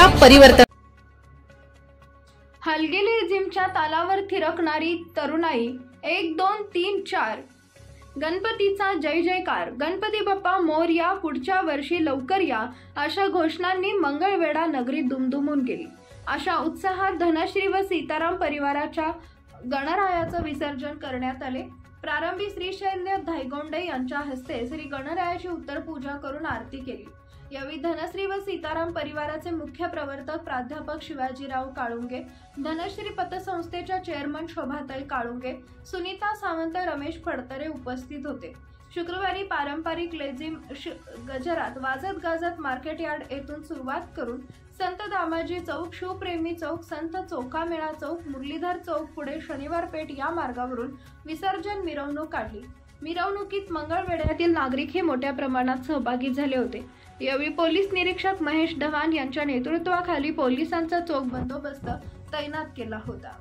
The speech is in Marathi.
आजच्या परिवर्तन हलगेली जिमच्या तालावर थिरकणारी तरुणाई 1 2 3 4 गणपतीचा जय जयकार, गणपती बाप्पा मोरया, पुढच्या वर्षी लवकर या अशा घोषणांनी मंगळवेढा नगरी दुमदुमून गेली। अशा उत्साहात धनश्री व सीताराम परिवाराच्या गणरायाचं विसर्जन करण्यात आले। प्रारंभी श्री शैल्य धायगोंडे यांच्या हस्ते श्री गणरायाची उत्तर पूजा करून आरती केली। यावेळी धनश्री व सीताराम परिवाराचे मुख्य प्रवर्तक प्राध्यापक शिवाजीराव काळुंगे, धनश्री पतसंस्थेच्या चेअरमन शोभाताई काळुंगे, सुनीता सावंत, रमेश फडतरे उपस्थित होते। शुक्रवारी पारंपरिक लेझिम गजरात वाजत गाजत मार्केट यार्ड येथून सुरुवात करून संत दामाजी चौक, शिवप्रेमी चौक, संत चौकामेळा चौक, मुरलीधर चौक पुढे शनिवार पेठ या मार्गावरून विसर्जन मिरवणूक काढली। मिरवणुकीत मंगळवेढ्यातील नागरिकही मोठ्या प्रमाणात सहभागी झाले होते। यावेळी पोलीस निरीक्षक महेश ढवाण यांच्या नेतृत्वाखाली पोलिसांचा चोख बंदोबस्त तैनात केला होता।